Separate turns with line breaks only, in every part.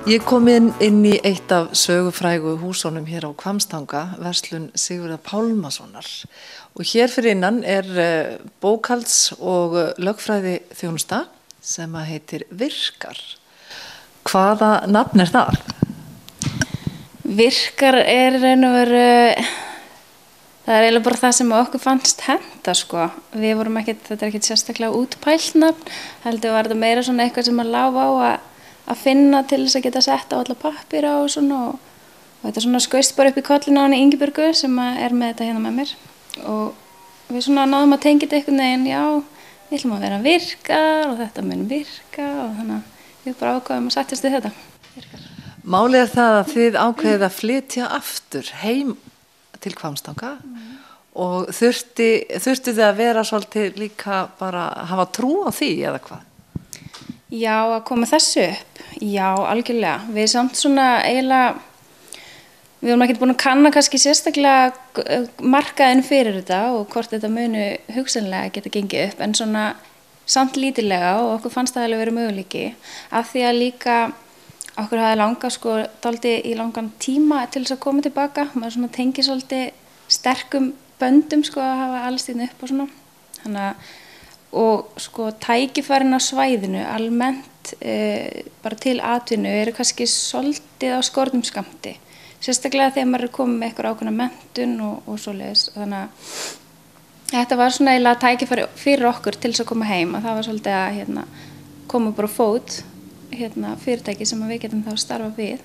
Ég kom inn í eitt af sögufrægu húsunum hér á Hvammstanga, verslun Sigurðar Pálmasonar. Og hér fyrir innan bókhalds- og lögfræði þjónusta sem heitir Virkar. Hvaða nafn það?
Virkar raun og veru, það eiginlega bara það sem okkur fannst henta sko. Við vorum þetta ekkert sérstaklega útpælt nafn, heldur var þetta meira svona eitthvað sem lá á að finna til þess að geta sett á alla pappíra og svona og þetta svona skaust bara upp í kollinu á henni Ingibjörgu sem með þetta hérna með mér og við svona náðum að tengja þetta einhvern veginn, já, við ætlum að vera Virkar og þetta mun virka og þannig að við bara ákváðum að sættast við þetta. Virkar.
Málið það að þið ákveðið að flytja aftur heim til Hvammstanga og þurftu þið að vera svolítið líka bara að hafa trú á því eða hvað?
Já, að koma þessu upp, já, algjörlega. Við samt svona eiginlega, við vorum ekkert búin að kanna kannski sérstaklega markaðinn fyrir þetta og hvort þetta muni hugsanlega geta gengið upp, en svona samt lítillega og okkur fannst það alveg verið möguleiki af því að líka okkur hafði langað sko dálítið í langan tíma til þess að koma tilbaka. Maður svona tengir svolítið sterkum böndum sko að hafa alls þínu upp og svona. Þannig að og sko tækifærin á svæðinu almennt bara til atvinnu eru kannski svolítið á skornum skammti. Sérstaklega þegar maður komið með eitthvað ákveðna menntun og svoleiðis. Þannig að þetta var svona eiginlega tækifæri fyrir okkur til þess að koma heim. Að það var svolítið að koma bara á fót fyrirtæki sem við getum þá starfa við.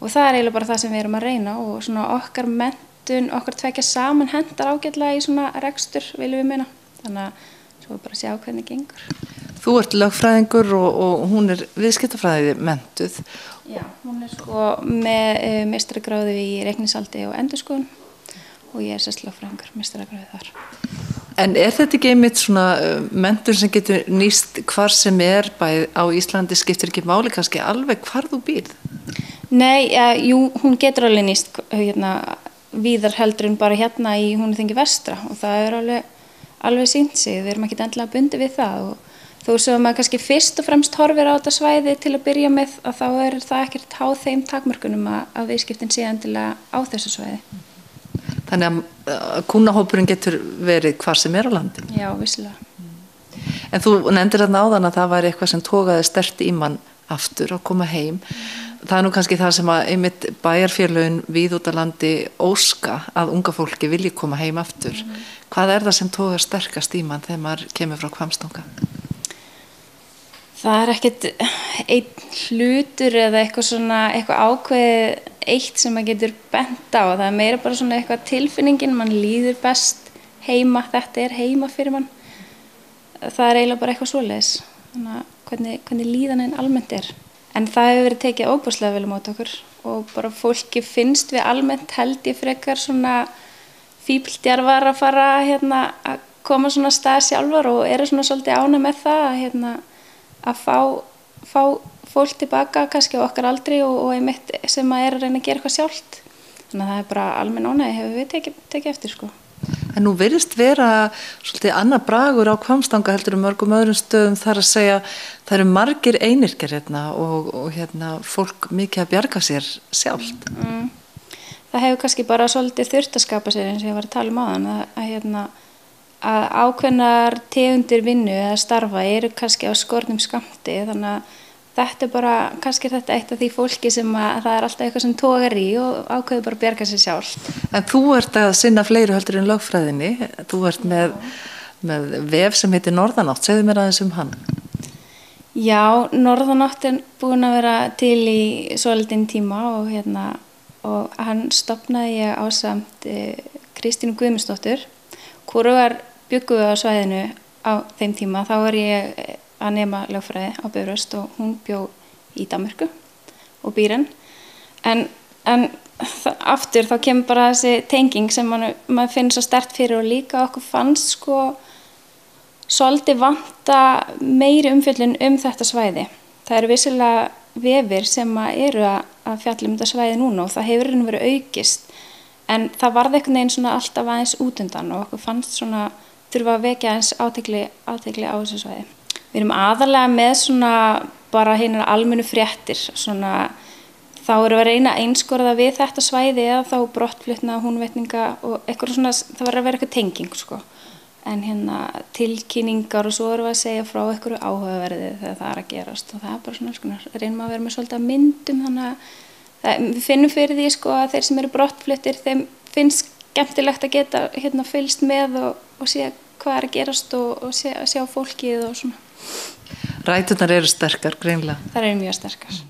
Og það eiginlega bara það sem við erum að reyna og svona okkar menntun, okkar tvekja saman hendar ágætlega í svona rekstur, viljum við meina. Þannig að svo bara sjá hvernig gengur.
Þú ert lögfræðingur og hún viðskiptafræði menntuð.
Já, hún sko með meistaragráðu í reikningshaldi og endurskoðun og ég sérst lögfræðingur, meistaragráðu þar.
En þetta ekki einmitt svona menntun sem getur nýst hvar sem bæði á Íslandi skiptir ekki máli kannski alveg hvar þú býrð?
Nei, jú, hún getur alveg nýst víðar heldur en bara hérna í Húnaþingi vestra og það alveg sýnt sig, við erum ekkert endilega bundið við það og þó sem maður kannski fyrst og fremst horfir á þetta svæði til að byrja með að þá það ekkert háð þeim takmörkunum að viðskiptin sé endilega á þessu svæði.
Þannig að kúnnahópurinn getur verið hvar sem á landinu?
Já, vissilega.
En þú nefndir þarna áðan að það væri eitthvað sem togaði sterkt í mann aftur að koma heim. Það nú kannski það sem að einmitt bæjarfélögin víð út á landi óska að unga fólki vilji koma heim aftur. Hvað það sem togar sterkast í mann þegar maður kemur frá Hvammstanga?
Það ekkert einn hlutur eða eitthvað ákveðið eitt sem maður getur bent á. Það meira bara svona eitthvað tilfinningin, mann líður best heima, þetta heima fyrir mann. Það eiginlega bara eitthvað svoleiðis. Þannig að hvernig líðanin almennt En það hefur verið tekið óbúslega vel á móti okkur og bara fólki finnst við almennt held ég frekar svona fífldjarfar að fara að koma svona stað sjálfar og eru svona svolítið ánægð með það að fá fólk tilbaka kannski á okkar aldri og einmitt sem að reyna að gera eitthvað sjálft. Þannig að það bara almenn ánægð hefur við tekið eftir sko.
En nú virðist vera svolítið annar bragur á Hvammstanga heldur mörgum öðrum stöðum þar að segja það eru margir einyrkjar og fólk mikið að bjarga sér sjálft.
Það hefur kannski bara svolítið þurft að skapa sér eins og ég var að tala um áðan að ákveðnar tegundir vinnu eða starfa eru kannski á skornum skammti þannig að þetta bara kannski þetta eitt af því fólki sem það alltaf eitthvað sem togar í og ákveður bara að bjarga sér sjálft.
En þú ert að sinna fleiru heldur en lögfræðinni. Þú ert með vef sem heitir Norðanátt. Segðu mér aðeins hann.
Já, Norðanátt búin að vera til í svolítinn tíma og hann stofnaði ég ásamt Kristínu Guðmundsdóttur. Hvorugar bjuggu á svæðinu á þeim tíma. Þá var ég að nema lögfræði á Bifröst og hún bjó í Danmörku og býr enn. En aftur þá kemur bara þessi tenging sem maður finnir svo sterkt fyrir og líka okkur fannst sko svolítið vanta meiri umfjöllun þetta svæði. Það eru vissilega vefir sem eru að fjalla þetta svæði núna og það hefur verið aukist. En það varð einhvern veginn svona alltaf aðeins út undan og okkur fannst svona þurfa að vekja aðeins athygli á þessu svæði. Við erum aðalega með svona bara hinar almennu fréttir svona, þá erum við að reyna að einskorða við þetta svæði eða þá brottflutna, húnvetninga og eitthvað svona, það verður að vera eitthvað tenging sko. En tilkynningar og svo erum við að segja frá eitthvað áhugaverði þegar það er að gerast og það er bara svona, reynum að vera með svolítið að myndum þannig að við finnum fyrir því sko að þeir sem eru brottfluttir, þeim finnst skemmtilegt að geta fylgst með og sé hvað er að gerast og sjá fólkið og svona.
Ræturnar eru sterkar, greinilega.
Það eru mjög sterkar.